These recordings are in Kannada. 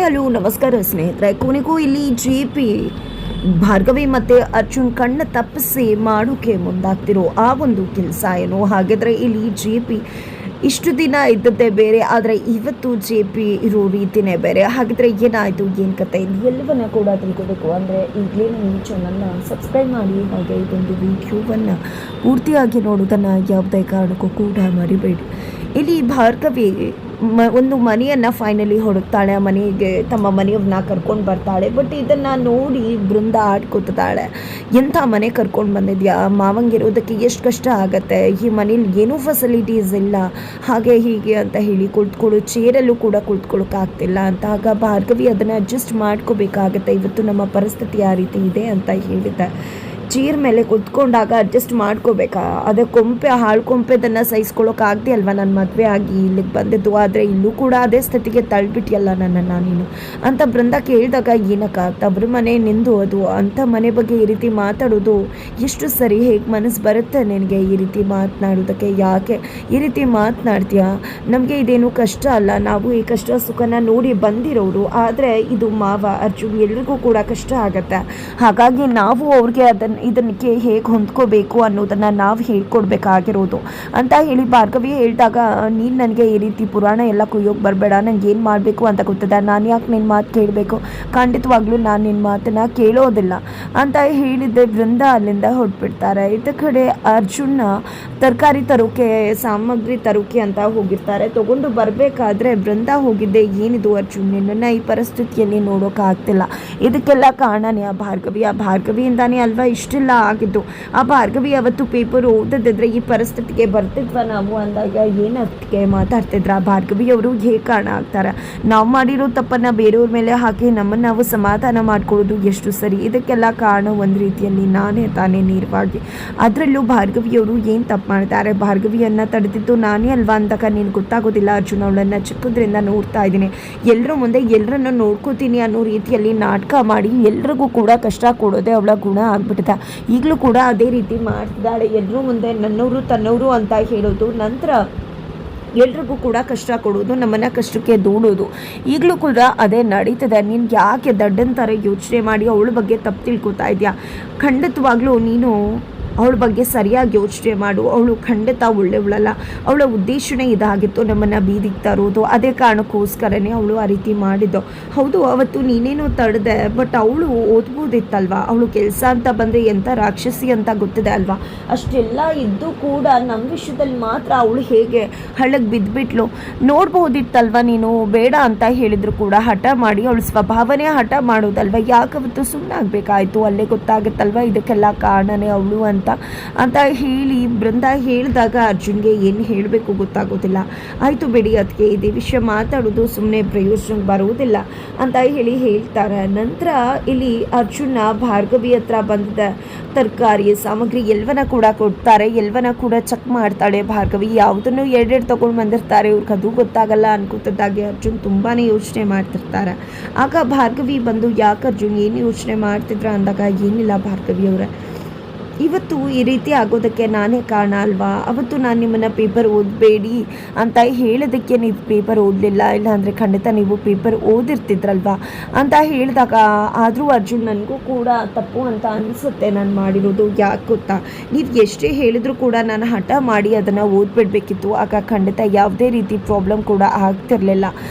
ಹಲೋ ನಮಸ್ಕಾರ ಸ್ನೇಹಿತರೆ. ಕೊನೆಗೂ ಇಲ್ಲಿ ಜೆ.ಪಿ. ಭಾರ್ಗವಿ ಮತ್ತು ಅರ್ಜುನ್ ಕಣ್ಣ ತಪ್ಪಿಸಿ ಮಾಡೋಕ್ಕೆ ಮುಂದಾಗ್ತಿರೋ ಆ ಒಂದು ಕೆಲಸ ಏನು? ಹಾಗಾದರೆ ಇಲ್ಲಿ ಜೆ.ಪಿ. ಇಷ್ಟು ದಿನ ಇದ್ದದ್ದೇ ಬೇರೆ, ಆದರೆ ಇವತ್ತು ಜೆ.ಪಿ. ಇರೋ ರೀತಿಯೇ ಬೇರೆ. ಹಾಗಿದ್ರೆ ಏನಾಯಿತು, ಏನು ಕತೆ, ಎಲ್ಲವನ್ನ ಕೂಡ ತಿಳ್ಕೋಬೇಕು ಅಂದರೆ ಈಗಲೇ ನೀವು ಚಾನಲ್ನ ಸಬ್ಸ್ಕ್ರೈಬ್ ಮಾಡಿ, ಹಾಗೆ ಇದೊಂದು ವಿಡಿಯೋವನ್ನು ಪೂರ್ತಿಯಾಗಿ ನೋಡೋದನ್ನು ಯಾವುದೇ ಕಾರಣಕ್ಕೂ ಕೂಡ ಮರಿಬೇಡಿ. ಇಲ್ಲಿ ಭಾರ್ಗವಿ ಒಂದು ಮನೆಯನ್ನು ಫೈನಲಿ ಹುಡುಕ್ತಾಳೆ, ಮನೆಗೆ ತಮ್ಮ ಮನೆಯವ್ರನ್ನ ಕರ್ಕೊಂಡು ಬರ್ತಾಳೆ. ಬಟ್ ಇದನ್ನು ನೋಡಿ ಬೃಂದ ಆಡ್ಕೊತಾಳೆ. ಎಂಥ ಮನೆ ಕರ್ಕೊಂಡು ಬಂದಿದ್ಯಾ, ಮಾವಂಗಿರೋದಕ್ಕೆ ಎಷ್ಟು ಕಷ್ಟ ಆಗುತ್ತೆ, ಈ ಮನೇಲಿ ಏನೂ ಫೆಸಿಲಿಟೀಸ್ ಇಲ್ಲ, ಹಾಗೆ ಹೀಗೆ ಅಂತ ಹೇಳಿ ಕುಳಿತುಕೊಳ್ಳೋ ಚೇರಲ್ಲೂ ಕೂಡ ಕುಳಿತುಕೊಳ್ಳೋಕ್ಕಾಗ್ತಿಲ್ಲ ಅಂತ. ಆಗ ಭಾರ್ಗವಿ ಅದನ್ನು ಅಡ್ಜಸ್ಟ್ ಮಾಡ್ಕೋಬೇಕಾಗತ್ತೆ. ಇವತ್ತು ನಮ್ಮ ಪರಿಸ್ಥಿತಿ ಆ ರೀತಿ ಇದೆ ಅಂತ ಹೇಳಿದ್ದೆ. ಚೇರ್ ಮೇಲೆ ಕುತ್ಕೊಂಡಾಗ ಅಡ್ಜಸ್ಟ್ ಮಾಡ್ಕೋಬೇಕಾ, ಅದೇ ಹಾಳು ಕೊಂಪೆದನ್ನು ಸಹಿಸ್ಕೊಳ್ಳೋಕ್ಕಾಗದೆ ಅಲ್ವಾ ನನ್ನ ಮದುವೆ ಆಗಿ ಇಲ್ಲಿಗೆ ಬಂದಿದ್ದು. ಆದರೆ ಇಲ್ಲೂ ಕೂಡ ಅದೇ ಸ್ಥಿತಿಗೆ ತಳ್ಳಿಬಿಟ್ಟಿಯಲ್ಲ ನನ್ನನ್ನು ನೀನು ಅಂತ ಬೃಂದ ಕೇಳಿದಾಗ, ಏನಕ್ಕ ತವ್ರ ಮನೆ ನಿಂದು ಅದು, ಅಂಥ ಮನೆ ಬಗ್ಗೆ ಈ ರೀತಿ ಮಾತಾಡೋದು ಎಷ್ಟು ಸರಿ? ಹೇಗೆ ಮನಸ್ಸು ಬರುತ್ತೆ ನಿನಗೆ ಈ ರೀತಿ ಮಾತನಾಡೋದಕ್ಕೆ? ಯಾಕೆ ಈ ರೀತಿ ಮಾತನಾಡ್ತೀಯಾ? ನಮಗೆ ಇದೇನು ಕಷ್ಟ ಅಲ್ಲ, ನಾವು ಈ ಕಷ್ಟ ಸುಖನ ನೋಡಿ ಬಂದಿರೋರು. ಆದರೆ ಇದು ಮಾವ ಅರ್ಜುನ್ ಎಲ್ರಿಗೂ ಕೂಡ ಕಷ್ಟ ಆಗತ್ತೆ. ಹಾಗಾಗಿ ನಾವು ಅವ್ರಿಗೆ ಇದಕ್ಕೆ ಹೇಗೆ ಹೊಂದ್ಕೋಬೇಕು ಅನ್ನೋದನ್ನು ನಾವು ಹೇಳ್ಕೊಡ್ಬೇಕಾಗಿರೋದು ಅಂತ ಹೇಳಿ ಭಾರ್ಗವಿ ಹೇಳಿದಾಗ, ನೀನು ನನಗೆ ಈ ರೀತಿ ಪುರಾಣ ಎಲ್ಲ ಕುಯ್ಯೋಕೆ ಬರಬೇಡ, ನನಗೆ ಏನು ಮಾಡಬೇಕು ಅಂತ ಗೊತ್ತದೆ, ನಾನು ಯಾಕೆ ನಿನ್ನ ಮಾತು ಕೇಳಬೇಕು, ಖಂಡಿತವಾಗ್ಲೂ ನಾನು ನಿನ್ನ ಮಾತನ್ನು ಕೇಳೋದಿಲ್ಲ ಅಂತ ಹೇಳಿದ್ದೆ. ಬೃಂದ ಅಲ್ಲಿಂದ ಹೊರಟ್ಬಿಡ್ತಾರೆ. ಇತ್ತ ಕಡೆ ಅರ್ಜುನ್ನ ತರಕಾರಿ ತರೋಕೆ, ಸಾಮಗ್ರಿ ತರೋಕೆ ಅಂತ ಹೋಗಿರ್ತಾರೆ. ತೊಗೊಂಡು ಬರಬೇಕಾದ್ರೆ ಬೃಂದ ಹೋಗಿದ್ದೆ, ಏನಿದು ಅರ್ಜುನ್, ನಿನ್ನನ್ನು ಈ ಪರಿಸ್ಥಿತಿಯಲ್ಲಿ ನೋಡೋಕ್ಕಾಗ್ತಿಲ್ಲ, ಇದಕ್ಕೆಲ್ಲ ಕಾರಣನೇ ಆ ಭಾರ್ಗವಿಯಿಂದಾನೇ ಅಲ್ವಾ ಇಷ್ಟೆಲ್ಲ ಆಗಿದ್ದು. ಆ ಭಾರ್ಗವಿ ಅವತ್ತು ಪೇಪರ್ ಓದದಿದ್ರೆ ಈ ಪರಿಸ್ಥಿತಿಗೆ ಬರ್ತಿದ್ವ ನಾವು ಅಂದಾಗ ಏನಕ್ಕೆ ಮಾತಾಡ್ತಿದ್ರ? ಆ ಭಾರ್ಗವಿಯವರು ಹೇಗೆ ಕಾರಣ ಆಗ್ತಾರೆ? ನಾವು ಮಾಡಿರೋ ತಪ್ಪನ್ನು ಬೇರೆಯವ್ರ ಮೇಲೆ ಹಾಕಿ ನಮ್ಮನ್ನು ನಾವು ಸಮಾಧಾನ ಮಾಡ್ಕೊಳ್ಳೋದು ಎಷ್ಟು ಸರಿ? ಇದಕ್ಕೆಲ್ಲ ಕಾರಣ ಒಂದು ರೀತಿಯಲ್ಲಿ ನಾನೇ ತಾನೇ ನೇರವಾಗಿ. ಅದರಲ್ಲೂ ಭಾರ್ಗವಿಯವರು ಏನು ತಪ್ಪು ಮಾಡ್ತಾರೆ? ಭಾರ್ಗವಿಯನ್ನು ತಡೆದಿದ್ದು ನಾನೇ ಅಲ್ವಾ ಅಂದಾಗ ನೀನು ಗೊತ್ತಾಗೋದಿಲ್ಲ ಅರ್ಜುನ್. ಅವಳನ್ನು ಚಿಕ್ಕದ್ರಿಂದ ನೋಡ್ತಾ ಇದ್ದೀನಿ, ಎಲ್ಲರ ಮುಂದೆ ಎಲ್ಲರನ್ನು ನೋಡ್ಕೋತೀನಿ ಅನ್ನೋ ರೀತಿಯಲ್ಲಿ ನಾಟಕ ಮಾಡಿ ಎಲ್ರಿಗೂ ಕೂಡ ಕಷ್ಟ ಕೊಡೋದೇ ಅವಳ ಗುಣ ಆಗ್ಬಿಟ್ಟಿದೆ. ಈಗಲೂ ಕೂಡ ಅದೇ ರೀತಿ ಮಾಡ್ತಿದ್ದಾಳೆ. ಎಲ್ಲರೂ ಮುಂದೆ ನನ್ನವರು ತನ್ನವರು ಅಂತ ಹೇಳೋದು, ನಂತರ ಎಲ್ರಿಗೂ ಕೂಡ ಕಷ್ಟ ಕೊಡೋದು, ನಮ್ಮನ್ನು ಕಷ್ಟಕ್ಕೆ ದೂಡೋದು, ಈಗಲೂ ಕೂಡ ಅದೇ ನಡೀತದೆ. ನೀನು ಯಾಕೆ ದಡ್ಡನ ಥರ ಯೋಚನೆ ಮಾಡಿ ಅವಳ ಬಗ್ಗೆ ತಪ್ಪು ತಿಳ್ಕೊತಾ ಇದೆಯಾ? ಖಂಡಿತವಾಗ್ಲೂ ನೀನು ಅವಳ ಬಗ್ಗೆ ಸರಿಯಾಗಿ ಯೋಚನೆ ಮಾಡು. ಅವಳು ಖಂಡಿತ ಒಳ್ಳೆಯವಳಲ್ಲ. ಅವಳ ಉದ್ದೇಶನೇ ಇದಾಗಿತ್ತು, ನಮ್ಮನ್ನು ಬೀದಿಗೆ ತರೋದು. ಅದೇ ಕಾರಣಕ್ಕೋಸ್ಕರನೇ ಅವಳು ಆ ರೀತಿ ಮಾಡಿದ್ದು. ಹೌದು, ಅವತ್ತು ನೀನೇನೋ ತಡೆದೆ, ಬಟ್ ಅವಳು ಓದ್ಬೋದಿತ್ತಲ್ವ? ಅವಳು ಕೆಲಸ ಅಂತ ಬಂದರೆ ಎಂಥ ರಾಕ್ಷಸಿ ಅಂತ ಗೊತ್ತಿದೆ ಅಲ್ವಾ? ಅಷ್ಟೆಲ್ಲ ಇದ್ದು ಕೂಡ ನಮ್ಮ ವಿಷಯದಲ್ಲಿ ಮಾತ್ರ ಅವಳು ಹೇಗೆ ಹಳ್ಳಕ್ಕೆ ಬಿದ್ದುಬಿಟ್ಲು ನೋಡ್ಬೋದಿತ್ತಲ್ವ ನೀನು? ಬೇಡ ಅಂತ ಹೇಳಿದ್ರು ಕೂಡ ಹಠ ಮಾಡಿ, ಅವಳ ಸ್ವಭಾವನೇ ಹಠ ಮಾಡೋದಲ್ವ? ಯಾಕವತ್ತು ಸುಮ್ಮನೆ ಆಗಬೇಕಾಯ್ತು? ಅಲ್ಲೇ ಗೊತ್ತಾಗುತ್ತಲ್ವ ಇದಕ್ಕೆಲ್ಲ ಕಾರಣನೇ ಅವಳು ಅಂತ ಹೇಳಿ ಬೃಂದ ಹೇಳಿದಾಗ ಅರ್ಜುನ್ಗೆ ಏನು ಹೇಳಬೇಕು ಗೊತ್ತಾಗೋದಿಲ್ಲ. ಆಯಿತು ಬಿಡಿ, ಅದಕ್ಕೆ ಇದೇ ವಿಷಯ ಮಾತಾಡೋದು ಸುಮ್ಮನೆ ಪ್ರಯೋಜನಕ್ಕೆ ಬರುವುದಿಲ್ಲ ಅಂತ ಹೇಳ್ತಾರೆ. ನಂತರ ಇಲ್ಲಿ ಅರ್ಜುನ ಭಾರ್ಗವಿ ಹತ್ರ ಬಂದಿದ್ದ ತರಕಾರಿ ಸಾಮಗ್ರಿ ಎಲ್ಲವನ್ನ ಕೂಡ ಕೊಡ್ತಾರೆ. ಎಲ್ಲವನ್ನ ಕೂಡ ಚೆಕ್ ಮಾಡ್ತಾಳೆ ಭಾರ್ಗವಿ. ಯಾವುದನ್ನು ಎರಡೆರಡು ತೊಗೊಂಡು ಬಂದಿರ್ತಾರೆ, ಇವ್ರಿಗೆ ಅದು ಗೊತ್ತಾಗಲ್ಲ ಅನ್ಕೋತಿದ್ದಾಗೆ ಅರ್ಜುನ್ ತುಂಬಾ ಯೋಚನೆ ಮಾಡ್ತಿರ್ತಾರೆ. ಆಗ ಭಾರ್ಗವಿ ಬಂದು, ಯಾಕೆ ಅರ್ಜುನ್ ಏನು ಯೋಚನೆ ಮಾಡ್ತಿದ್ರ ಅಂದಾಗ, ಏನಿಲ್ಲ ಭಾರ್ಗವಿ ಅವರೇ, ಇವತ್ತು ಈ ರೀತಿ ಆಗೋದಕ್ಕೆ ನಾನೇ ಕಾರಣ ಅಲ್ವಾ? ಅವತ್ತು ನಾನು ನಿಮ್ಮನ್ನು ಪೇಪರ್ ಓದಬೇಡಿ ಅಂತ ಹೇಳೋದಕ್ಕೆ ನೀವು ಪೇಪರ್ ಓದಲಿಲ್ಲ, ಇಲ್ಲಾಂದರೆ ಖಂಡಿತ ನೀವು ಪೇಪರ್ ಓದಿರ್ತಿದ್ರಲ್ವಾ ಅಂತ ಹೇಳಿದಾಗ, ಆದರೂ ಅರ್ಜುನ್ ನನಗೂ ಕೂಡ ತಪ್ಪು ಅಂತ ಅನಿಸುತ್ತೆ ನಾನು ಮಾಡಿರೋದು. ಯಾಕೆ ಗೊತ್ತಾ, ನೀವು ಎಷ್ಟೇ ಹೇಳಿದರೂ ಕೂಡ ನಾನು ಹಠ ಮಾಡಿ ಅದನ್ನು ಓದ್ಬಿಡ್ಬೇಕಿತ್ತು, ಆಗ ಖಂಡಿತ ಯಾವುದೇ ರೀತಿ ಪ್ರಾಬ್ಲಮ್ ಕೂಡ ಆಗ್ತಿರ್ಲಿಲ್ಲ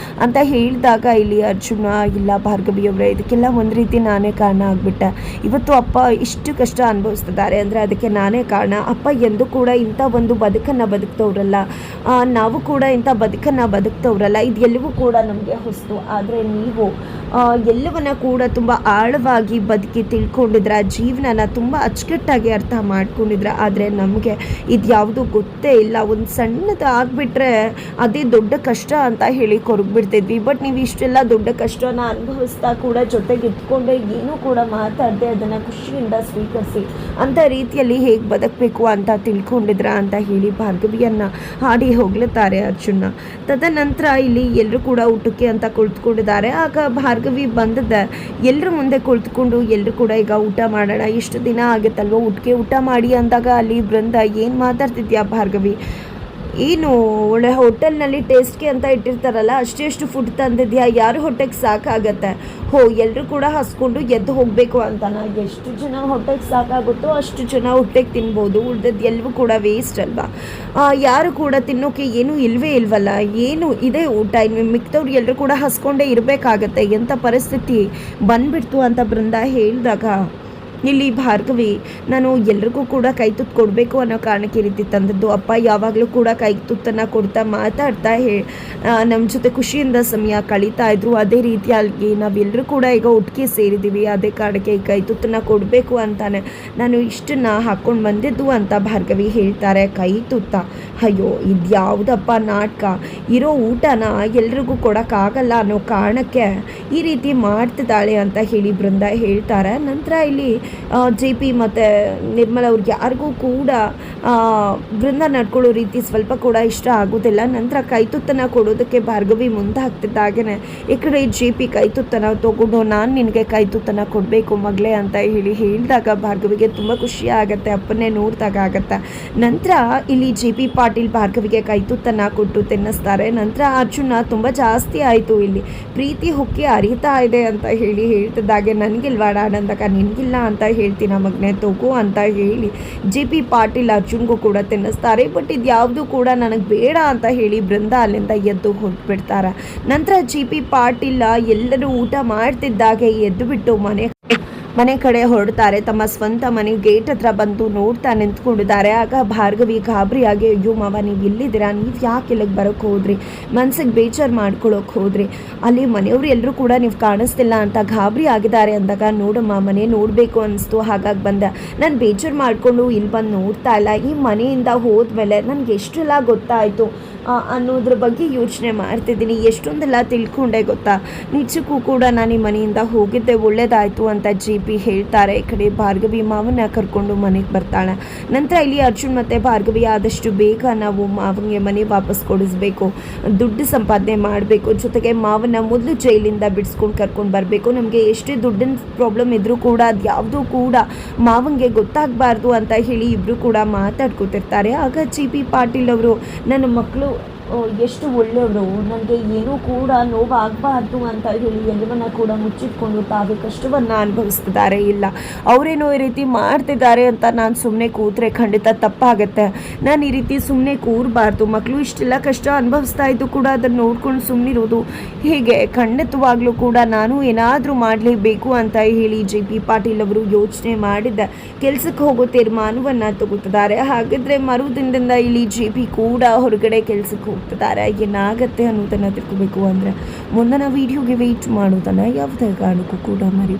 ಅಂತ ಹೇಳಿದಾಗ ಇಲ್ಲಿ ಅರ್ಜುನ, ಇಲ್ಲ ಭಾರ್ಗವಿಯವರೇ, ಇದಕ್ಕೆಲ್ಲ ಒಂದು ರೀತಿ ನಾನೇ ಕಾರಣ ಆಗಿಬಿಟ್ಟೆ. ಇವತ್ತು ಅಪ್ಪ ಇಷ್ಟು ಕಷ್ಟ ಅನುಭವಿಸ್ತಿದ್ದಾರೆ ಅಂದರೆ ಅದಕ್ಕೆ ನಾನೇ ಕಾರಣ. ಅಪ್ಪ ಎಂದು ಕೂಡ ಇಂಥ ಒಂದು ಬದುಕನ್ನು ಬದುಕ್ತವ್ರಲ್ಲ, ನಾವು ಕೂಡ ಇಂಥ ಬದುಕನ್ನು ಬದುಕ್ತವ್ರಲ್ಲ, ಇದೆಲ್ಲವೂ ಕೂಡ ನಮಗೆ ಹೊಸತು. ಆದರೆ ನೀವು ಎಲ್ಲವನ್ನ ಕೂಡ ತುಂಬ ಆಳವಾಗಿ ಬದುಕಿ ತಿಳ್ಕೊಂಡಿದ್ರ, ಜೀವನನ ತುಂಬ ಅಚ್ಚುಕಟ್ಟಾಗಿ ಅರ್ಥ ಮಾಡ್ಕೊಂಡಿದ್ರ. ಆದರೆ ನಮಗೆ ಇದು ಯಾವುದೂ ಗೊತ್ತೇ ಇಲ್ಲ. ಒಂದು ಸಣ್ಣದು ಆಗಿಬಿಟ್ರೆ ಅದೇ ದೊಡ್ಡ ಕಷ್ಟ ಅಂತ ಹೇಳಿ ಕೊರಗ್ಬಿಡ್ತಿದ್ವಿ. ಬಟ್ ನೀವು ಇಷ್ಟೆಲ್ಲ ದೊಡ್ಡ ಕಷ್ಟನ ಅನುಭವಿಸ್ತಾ ಕೂಡ ಜೊತೆಗೆ ಇಟ್ಕೊಂಡೆ, ಏನೂ ಕೂಡ ಮಾತಾಡದೆ ಅದನ್ನು ಖುಷಿಯಿಂದ ಸ್ವೀಕರಿಸಿ ಅಂತ ರೀತಿಯಲ್ಲಿ ಹೇಗೆ ಬದುಕಬೇಕು ಅಂತ ತಿಳ್ಕೊಂಡಿದ್ರ ಅಂತ ಹೇಳಿ ಭಾರ್ಗವಿಯನ್ನು ಹಾಡಿ ಹೋಗ್ಲುತ್ತಾರೆ ಅರ್ಜುನ. ತದನಂತರ ಇಲ್ಲಿ ಎಲ್ಲರೂ ಕೂಡ ಊಟಕ್ಕೆ ಅಂತ ಕುಳಿತುಕೊಂಡಿದ್ದಾರೆ. ಆಗ ಭಾರ್ಗವಿ ಬಂದದ ಎಲ್ಲರ ಮುಂದೆ ಕುಳಿತುಕೊಂಡು, ಎಲ್ಲರೂ ಕೂಡ ಈಗ ಊಟ ಮಾಡೋಣ, ಎಷ್ಟು ದಿನ ಆಗುತ್ತಲ್ವ ಊಟ ಮಾಡಿ ಅಂದಾಗ ಅಲ್ಲಿ ಬೃಂದ, ಏನು ಮಾತಾಡ್ತಿದ್ಯಾ ಭಾರ್ಗವಿ, ಏನು ಒಳ್ಳೆ ಹೋಟೆಲ್ನಲ್ಲಿ ಟೇಸ್ಟ್ಗೆ ಅಂತ ಇಟ್ಟಿರ್ತಾರಲ್ಲ ಅಷ್ಟು ಫುಡ್ ತಂದಿದ್ಯಾ, ಯಾರು ಹೊಟ್ಟೆಗೆ ಸಾಕಾಗತ್ತೆ. ಎಲ್ಲರೂ ಕೂಡ ಹಸ್ಕೊಂಡು ಎದ್ದು ಹೋಗಬೇಕು ಅಂತನ, ಎಷ್ಟು ಜನ ಹೊಟ್ಟೆಗೆ ಸಾಕಾಗುತ್ತೋ ಅಷ್ಟು ಜನ ಹೊಟ್ಟೆಗೆ ತಿನ್ಬೋದು, ಉಳ್ದದ್ದು ಎಲ್ಲವೂ ಕೂಡ ವೇಸ್ಟ್ ಅಲ್ವಾ. ಯಾರು ಕೂಡ ತಿನ್ನೋಕೆ ಏನೂ ಇಲ್ವೇ ಇಲ್ವಲ್ಲ, ಏನು ಇದೆ ಊಟ, ಇನ್ನು ಮಿಕ್ದವ್ರು ಎಲ್ಲರೂ ಕೂಡ ಹಸ್ಕೊಂಡೇ ಇರಬೇಕಾಗತ್ತೆ. ಎಂಥ ಪರಿಸ್ಥಿತಿ ಬಂದ್ಬಿಡ್ತು ಅಂತ ಬೃಂದ ಹೇಳಿದಾಗ ಇಲ್ಲಿ ಭಾರ್ಗವಿ, ನಾನು ಎಲ್ರಿಗೂ ಕೂಡ ಕೈ ತುತ್ತು ಕೊಡಬೇಕು ಅನ್ನೋ ಕಾರಣಕ್ಕೆ ಈ ರೀತಿ ತಂದದ್ದು. ಅಪ್ಪ ಯಾವಾಗಲೂ ಕೂಡ ಕೈ ತುತ್ತನ್ನು ಕೊಡ್ತಾ ಮಾತಾಡ್ತಾ ನಮ್ಮ ಜೊತೆ ಖುಷಿಯಿಂದ ಸಮಯ ಕಳೀತಾ ಇದ್ರು. ಅದೇ ರೀತಿಯಾಗಿ ನಾವೆಲ್ಲರೂ ಕೂಡ ಈಗ ಒಟ್ಟಿಗೆ ಸೇರಿದ್ದೀವಿ, ಅದೇ ಕಾರಣಕ್ಕೆ ಈ ಕೈ ತುತ್ತನ್ನು ಕೊಡಬೇಕು ಅಂತಾನೆ ನಾನು ಇಷ್ಟನ್ನು ಹಾಕ್ಕೊಂಡು ಬಂದಿದ್ದು ಅಂತ ಭಾರ್ಗವಿ ಹೇಳ್ತಾರೆ. ಕೈ ತುತ್ತ, ಅಯ್ಯೋ ಇದ್ಯಾವುದಪ್ಪ ನಾಟಕ, ಇರೋ ಊಟನ ಎಲ್ರಿಗೂ ಕೊಡೋಕ್ಕಾಗಲ್ಲ ಅನ್ನೋ ಕಾರಣಕ್ಕೆ ಈ ರೀತಿ ಮಾಡ್ತಿದ್ದಾಳೆ ಅಂತ ಹೇಳಿ ಬೃಂದ ಹೇಳ್ತಾರೆ. ನಂತರ ಇಲ್ಲಿ JP ಮತ್ತು ನಿರ್ಮಲ ಅವ್ರಿಗೆ ಯಾರಿಗೂ ಕೂಡ ಬೃಂದ ನಡ್ಕೊಳ್ಳೋ ರೀತಿ ಸ್ವಲ್ಪ ಕೂಡ ಇಷ್ಟ ಆಗೋದಿಲ್ಲ. ನಂತರ ಕೈತುತ್ತನ್ನು ಕೊಡೋದಕ್ಕೆ ಭಾರ್ಗವಿ ಮುಂದೆ ಹಾಕ್ತಿದ್ದಾಗೇ ಈ ಕಡೆ JP ಕೈತುತ್ತನ್ನು ತೊಗೊಂಡು ನಾನು ನಿನಗೆ ಕೈತುತ್ತನ್ನು ಕೊಡಬೇಕು ಮಗಳೇ ಅಂತ ಹೇಳಿದಾಗ ಭಾರ್ಗವಿಗೆ ತುಂಬ ಖುಷಿ ಆಗುತ್ತೆ, ಅಪ್ಪನ್ನೇ ನೋಡಿದಾಗ ಆಗುತ್ತೆ. ನಂತರ ಇಲ್ಲಿ JP ಪಾಟೀಲ್ ಭಾರ್ಗವಿಗೆ ಕೈತುತ್ತನ್ನು ಕೊಟ್ಟು ತಿನ್ನಿಸ್ತಾರೆ. ನಂತರ ಅರ್ಜುನ ತುಂಬ ಜಾಸ್ತಿ ಆಯಿತು, ಇಲ್ಲಿ ಪ್ರೀತಿ ಹುಕ್ಕಿ ಅರಿತಾ ಇದೆ ಅಂತ ಹೇಳ್ತಿದ್ದಾಗೆ ನನಗಿಲ್ವಾಡ ಆನಂದಕ ನಿನಗಿಲ್ಲ ಅಂತ ಹೇಳ್ತೀನಿ ಮಗನೇ ತಗೋ ಅಂತ ಹೇಳಿ JP ಪಾಟೀಲ್ ಅರ್ಜುನ್ಗೂ ಕೂಡ ತಿನ್ನಿಸ್ತಾರೆ. ಬಟ್ ಇದು ಯಾವುದು ಕೂಡ ನನಗೆ ಬೇಡ ಅಂತ ಹೇಳಿ ಬೃಂದ ಅಲ್ಲಿಂದ ಎದ್ದು ಹೊರಟ್ಬಿಡ್ತಾರೆ. ನಂತರ JP ಪಾಟೀಲ್ ಎಲ್ಲರೂ ಊಟ ಮಾಡ್ತಿದ್ದಾಗೆ ಎದ್ದು ಬಿಟ್ಟು ಮನೆ ಕಡೆ ಹೊರಡ್ತಾರೆ. ತಮ್ಮ ಸ್ವಂತ ಮನೆ ಗೇಟ್ ಹತ್ರ ಬಂದು ನೋಡ್ತಾ ನಿಂತ್ಕೊಂಡಿದ್ದಾರೆ. ಆಗ ಭಾರ್ಗವಿ ಗಾಬರಿಯಾಗಿ, ಅಯ್ಯೋ ಮಾವ ನೀವು ಇಲ್ಲಿದ್ದೀರಾ, ನೀವು ಯಾಕೆ ಇಲ್ಲಿಗೆ ಬರೋಕ್ಕೆ ಹೋದ್ರಿ, ಮನ್ಸಿಗೆ ಬೇಜಾರು ಮಾಡ್ಕೊಳ್ಳೋಕೆ ಹೋದ್ರಿ, ಅಲ್ಲಿ ಮನೆಯವರು ಎಲ್ಲರೂ ಕೂಡ ನೀವು ಕಾಣಿಸ್ತಿಲ್ಲ ಅಂತ ಗಾಬರಿ ಆಗಿದ್ದಾರೆ ಅಂದಾಗ, ನೋಡಮ್ಮ ಮನೆ ನೋಡಬೇಕು ಅನಿಸ್ತು ಹಾಗಾಗಿ ಬಂದೆ, ನಾನು ಬೇಜಾರು ಮಾಡಿಕೊಂಡು ಇಲ್ಲಿ ಬಂದು ನೋಡ್ತಾ ಇಲ್ಲ, ಈ ಮನೆಯಿಂದ ಹೋದ್ಮೇಲೆ ನನಗೆ ಎಷ್ಟೆಲ್ಲ ಗೊತ್ತಾಯಿತು ಅನ್ನೋದ್ರ ಬಗ್ಗೆ ಯೋಚನೆ ಮಾಡ್ತಿದ್ದೀನಿ, ಎಷ್ಟೊಂದೆಲ್ಲ ತಿಳ್ಕೊಂಡೆ ಗೊತ್ತಾ, ನಿಜಕ್ಕೂ ಕೂಡ ನಾನು ಈ ಮನೆಯಿಂದ ಹೋಗಿದ್ದೆ ಒಳ್ಳೇದಾಯಿತು ಅಂತ JP ಹೇಳ್ತಾರೆ. ಈ ಕಡೆ ಭಾರ್ಗವಿ ಮಾವನ್ನ ಕರ್ಕೊಂಡು ಮನೆಗೆ ಬರ್ತಾಳೆ. ನಂತರ ಇಲ್ಲಿ ಅರ್ಜುನ್ ಮತ್ತು ಭಾರ್ಗವಿ ಆದಷ್ಟು ಬೇಗ ನಾವು ಮಾವನಿಗೆ ಮನೆ ವಾಪಸ್ ಕೊಡಿಸ್ಬೇಕು, ದುಡ್ಡು ಸಂಪಾದನೆ ಮಾಡಬೇಕು, ಜೊತೆಗೆ ಮಾವನ ಮೊದಲು ಜೈಲಿಂದ ಬಿಡಿಸ್ಕೊಂಡು ಕರ್ಕೊಂಡು ಬರಬೇಕು. ನಮಗೆ ಎಷ್ಟೇ ದುಡ್ಡಿನ ಪ್ರಾಬ್ಲಮ್ ಇದ್ದರೂ ಕೂಡ ಅದು ಯಾವುದೂ ಕೂಡ ಮಾವನಿಗೆ ಗೊತ್ತಾಗಬಾರ್ದು ಅಂತ ಹೇಳಿ ಇಬ್ಬರು ಕೂಡ ಮಾತಾಡ್ಕೊತಿರ್ತಾರೆ. ಆಗ JP ಪಾಟೀಲ್ ಅವರು, ನನ್ನ ಮಕ್ಕಳು ಎಷ್ಟು ಒಳ್ಳೆಯವರು, ನನಗೆ ಏನೂ ಕೂಡ ನೋವಾಗಬಾರ್ದು ಅಂತ ಹೇಳಿ ಎಲ್ಲವನ್ನ ಕೂಡ ಮುಚ್ಚಿಟ್ಕೊಂಡು ತಾವೇ ಕಷ್ಟವನ್ನು ಅನುಭವಿಸ್ತಿದ್ದಾರೆ. ಇಲ್ಲ ಅವರೇನೋ ಈ ರೀತಿ ಮಾಡ್ತಿದ್ದಾರೆ ಅಂತ ನಾನು ಸುಮ್ಮನೆ ಕೂತ್ರೆ ಖಂಡಿತ ತಪ್ಪಾಗುತ್ತೆ. ನಾನು ಈ ರೀತಿ ಸುಮ್ಮನೆ ಕೂರಬಾರ್ದು, ಮಕ್ಕಳು ಇಷ್ಟೆಲ್ಲ ಕಷ್ಟ ಅನುಭವಿಸ್ತಾ ಇದ್ದು ಕೂಡ ಅದನ್ನು ನೋಡ್ಕೊಂಡು ಸುಮ್ಮನಿರೋದು ಹೀಗೆ, ಖಂಡಿತವಾಗ್ಲೂ ಕೂಡ ನಾನು ಏನಾದರೂ ಮಾಡಲೇಬೇಕು ಅಂತ ಹೇಳಿ JP ಪಾಟೀಲ್ ಅವರು ಯೋಚನೆ ಮಾಡಿದ್ದ ಕೆಲಸಕ್ಕೆ ಹೋಗೋ ತೀರ್ಮಾನವನ್ನು ತಗೋತಿದ್ದಾರೆ. ಹಾಗಿದ್ರೆ ಮರುದಿನದಿಂದ ಇಲ್ಲಿ JP ಕೂಡ ಹೊರಗಡೆ ಕೆಲಸಕ್ಕೆ ಹೋಗ್ತಿದ್ದಾರೆ. ಏನಾಗತ್ತೆ ಅನ್ನೋದನ್ನು ತಿಳ್ಕೋಬೇಕು ಅಂದರೆ ಮುಂದಿನ ವಿಡಿಯೋಗೆ ವೆಯ್ಟ್ ಮಾಡೋದನ್ನು ಯಾವುದೇ ಕಾರಣಕ್ಕೂ ಕೂಡ ಮರಿ